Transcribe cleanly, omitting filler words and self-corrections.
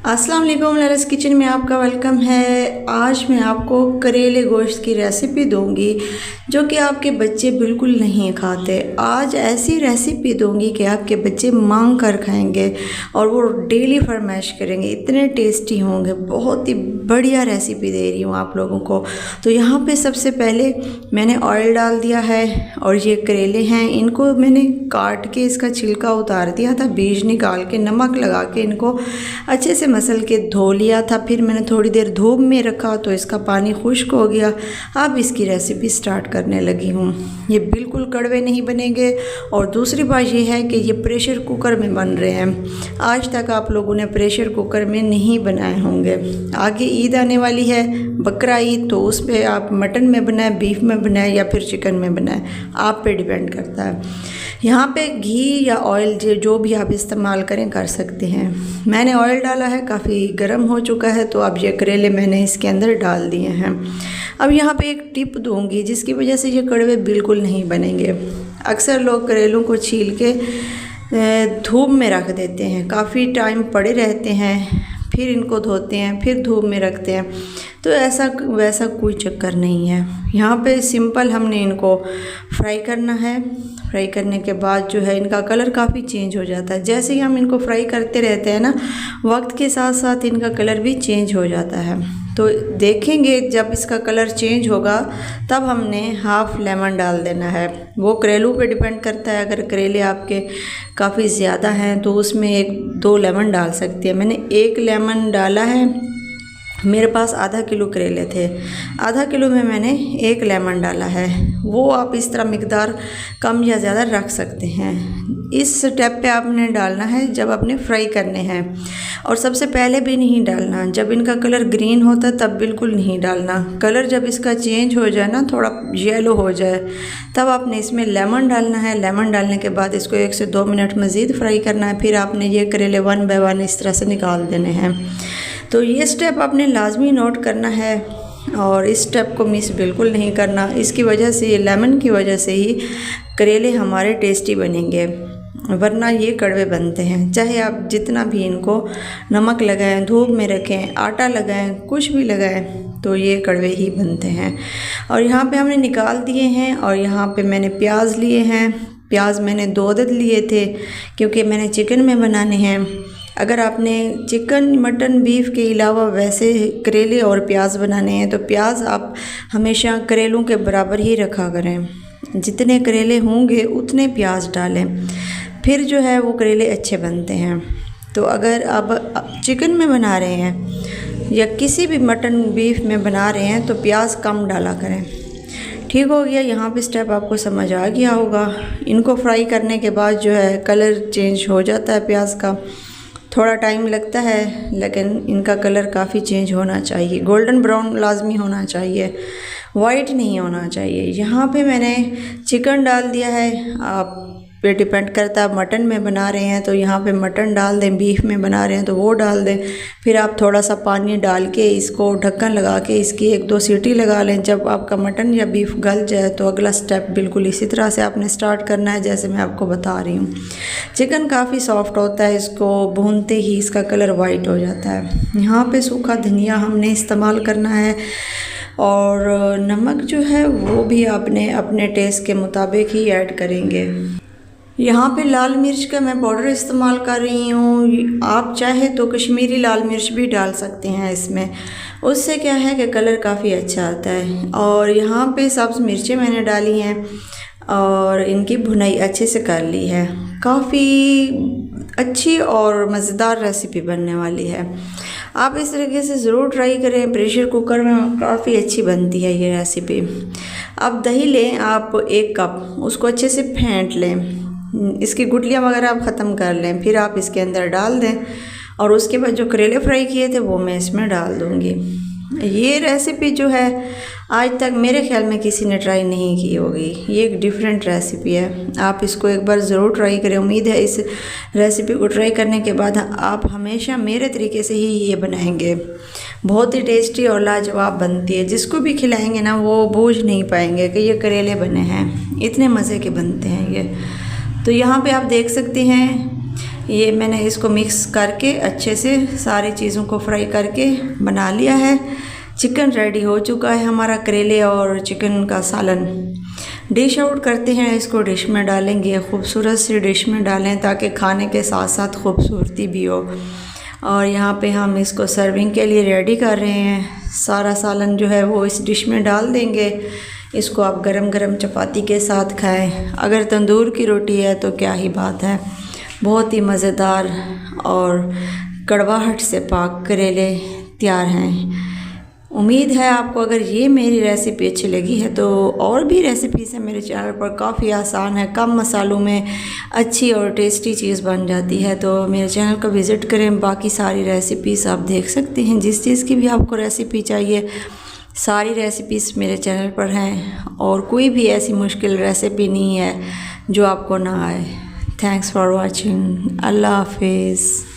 अस्सलाम वालेकुम, लरस किचन में आपका वेलकम है। आज मैं आपको करेले गोश्त की रेसिपी दूंगी जो कि आपके बच्चे बिल्कुल नहीं खाते। आज ऐसी रेसिपी दूंगी कि आपके बच्चे मांग कर खाएंगे और वो डेली फरमाइश करेंगे, इतने टेस्टी होंगे। बहुत ही बढ़िया रेसिपी दे रही हूँ आप लोगों को। तो यहाँ पे सबसे पहले मैंने ऑयल डाल दिया है और ये करेले हैं, इनको मैंने काट के इसका छिलका उतार दिया था, बीज निकाल के नमक लगा के इनको अच्छे से मसल के धो लिया था। फिर मैंने थोड़ी देर धूप में रखा तो इसका पानी खुश्क हो गया। अब इसकी रेसिपी स्टार्ट करने लगी हूँ। ये बिल्कुल कड़वे नहीं बनेंगे। और दूसरी बात ये है कि ये प्रेशर कुकर में बन रहे हैं। आज तक आप लोगों ने प्रेशर कुकर में नहीं बनाए होंगे। आगे ईद आने वाली है, बकरा ईद, तो उस पर आप मटन में बनाए, बीफ में बनाए या फिर चिकन में बनाए, आप पे डिपेंड करता है। यहाँ पे घी या ऑयल जो भी आप इस्तेमाल करें कर सकते हैं। मैंने ऑयल डाला है, काफ़ी गर्म हो चुका है, तो अब ये करेले मैंने इसके अंदर डाल दिए हैं। अब यहाँ पे एक टिप दूंगी जिसकी वजह से ये कड़वे बिल्कुल नहीं बनेंगे। अक्सर लोग करेलों को छील के धूप में रख देते हैं, काफ़ी टाइम पड़े रहते हैं, फिर इनको धोते हैं, फिर धूप में रखते हैं। तो ऐसा वैसा कोई चक्कर नहीं है। यहाँ पे सिंपल हमने इनको फ्राई करना है। फ्राई करने के बाद जो है इनका कलर काफ़ी चेंज हो जाता है। जैसे ही हम इनको फ्राई करते रहते हैं ना, वक्त के साथ साथ इनका कलर भी चेंज हो जाता है। तो देखेंगे जब इसका कलर चेंज होगा तब हमने हाफ़ लेमन डाल देना है। वो करेलों पे डिपेंड करता है। अगर करेले आपके काफ़ी ज़्यादा हैं तो उसमें 1-2 लेमन डाल सकती है। मैंने 1 लेमन डाला है। मेरे पास आधा किलो करेले थे, आधा किलो में मैंने 1 लेमन डाला है। वो आप इस तरह मिकदार कम या ज़्यादा रख सकते हैं। इस स्टेप पे आपने डालना है जब आपने फ्राई करने हैं। और सबसे पहले भी नहीं डालना, जब इनका कलर ग्रीन होता है तब बिल्कुल नहीं डालना। कलर जब इसका चेंज हो जाए ना, थोड़ा येलो हो जाए, तब आपने इसमें लेमन डालना है। लेमन डालने के बाद इसको 1 से 2 मिनट मज़ीद फ्राई करना है। फिर आपने ये करेले 1 बाय 1 इस तरह से निकाल देने हैं। तो ये स्टेप आपने लाजमी नोट करना है और इस स्टेप को मिस बिल्कुल नहीं करना। इसकी वजह से, ये लेमन की वजह से ही करेले हमारे टेस्टी बनेंगे, वरना ये कड़वे बनते हैं। चाहे आप जितना भी इनको नमक लगाएं, धूप में रखें, आटा लगाएं, कुछ भी लगाएं, तो ये कड़वे ही बनते हैं। और यहाँ पे हमने निकाल दिए हैं। और यहाँ पे मैंने प्याज लिए हैं। प्याज मैंने 2 अदद लिए थे क्योंकि मैंने चिकन में बनाने हैं। अगर आपने चिकन, मटन, बीफ के अलावा वैसे करेले और प्याज बनाने हैं तो प्याज आप हमेशा करेलों के बराबर ही रखा करें। जितने करेले होंगे उतने प्याज डालें, फिर जो है वो करेले अच्छे बनते हैं। तो अगर आप चिकन में बना रहे हैं या किसी भी मटन, बीफ में बना रहे हैं तो प्याज कम डाला करें। ठीक हो गया। यहाँ पे स्टेप आपको समझ आ गया होगा। इनको फ्राई करने के बाद जो है कलर चेंज हो जाता है प्याज का। थोड़ा टाइम लगता है लेकिन इनका कलर काफ़ी चेंज होना चाहिए। गोल्डन ब्राउन लाजमी होना चाहिए, वाइट नहीं होना चाहिए। यहाँ पे मैंने चिकन डाल दिया है। आप पे डिपेंड करता है, मटन में बना रहे हैं तो यहाँ पे मटन डाल दें, बीफ में बना रहे हैं तो वो डाल दें। फिर आप थोड़ा सा पानी डाल के इसको ढक्कन लगा के इसकी 1-2 सीटी लगा लें। जब आपका मटन या बीफ गल जाए तो अगला स्टेप बिल्कुल इसी तरह से आपने स्टार्ट करना है जैसे मैं आपको बता रही हूँ। चिकन काफ़ी सॉफ्ट होता है, इसको भूनते ही इसका कलर वाइट हो जाता है। यहाँ पे सूखा धनिया हमने इस्तेमाल करना है और नमक जो है वो भी आपने अपने टेस्ट के मुताबिक ही ऐड करेंगे। यहाँ पे लाल मिर्च का मैं पाउडर इस्तेमाल कर रही हूँ। आप चाहे तो कश्मीरी लाल मिर्च भी डाल सकते हैं इसमें, उससे क्या है कि कलर काफ़ी अच्छा आता है। और यहाँ पे सब्ज़ मिर्चें मैंने डाली हैं और इनकी भुनाई अच्छे से कर ली है। काफ़ी अच्छी और मज़ेदार रेसिपी बनने वाली है। आप इस तरीके से ज़रूर ट्राई करें। प्रेशर कुकर में काफ़ी अच्छी बनती है ये रेसिपी। अब दही लें आप 1 कप, उसको अच्छे से फेंट लें, इसकी गुठलियाँ वगैरह आप ख़त्म कर लें। फिर आप इसके अंदर डाल दें और उसके बाद जो करेले फ्राई किए थे वो मैं इसमें डाल दूँगी। ये रेसिपी जो है आज तक मेरे ख्याल में किसी ने ट्राई नहीं की होगी। ये एक डिफरेंट रेसिपी है, आप इसको एक बार ज़रूर ट्राई करें। उम्मीद है इस रेसिपी को ट्राई करने के बाद आप हमेशा मेरे तरीके से ही ये बनाएंगे। बहुत ही टेस्टी और लाजवाब बनती है। जिसको भी खिलाएंगे ना वो बूझ नहीं पाएंगे कि ये करेले बने हैं, इतने मज़े के बनते हैं ये। तो यहाँ पे आप देख सकते हैं ये मैंने इसको मिक्स करके अच्छे से सारी चीज़ों को फ्राई करके बना लिया है। चिकन रेडी हो चुका है हमारा, करेले और चिकन का सालन। डिश आउट करते हैं, इसको डिश में डालेंगे, खूबसूरत सी डिश में डालें ताकि खाने के साथ साथ खूबसूरती भी हो। और यहाँ पे हम इसको सर्विंग के लिए रेडी कर रहे हैं। सारा सालन जो है वो इस डिश में डाल देंगे। इसको आप गरम गरम चपाती के साथ खाएं। अगर तंदूर की रोटी है तो क्या ही बात है। बहुत ही मज़ेदार और कड़वाहट से पाक करेले तैयार हैं। उम्मीद है आपको अगर ये मेरी रेसिपी अच्छी लगी है तो और भी रेसिपीज़ हैं मेरे चैनल पर, काफ़ी आसान है, कम मसालों में अच्छी और टेस्टी चीज़ बन जाती है। तो मेरे चैनल को विज़िट करें, बाकी सारी रेसिपीज़ आप देख सकते हैं। जिस चीज़ की भी आपको रेसिपी चाहिए सारी रेसिपीज़ मेरे चैनल पर हैं और कोई भी ऐसी मुश्किल रेसिपी नहीं है जो आपको ना आए। Thanks for watching. अल्लाह हाफिज़।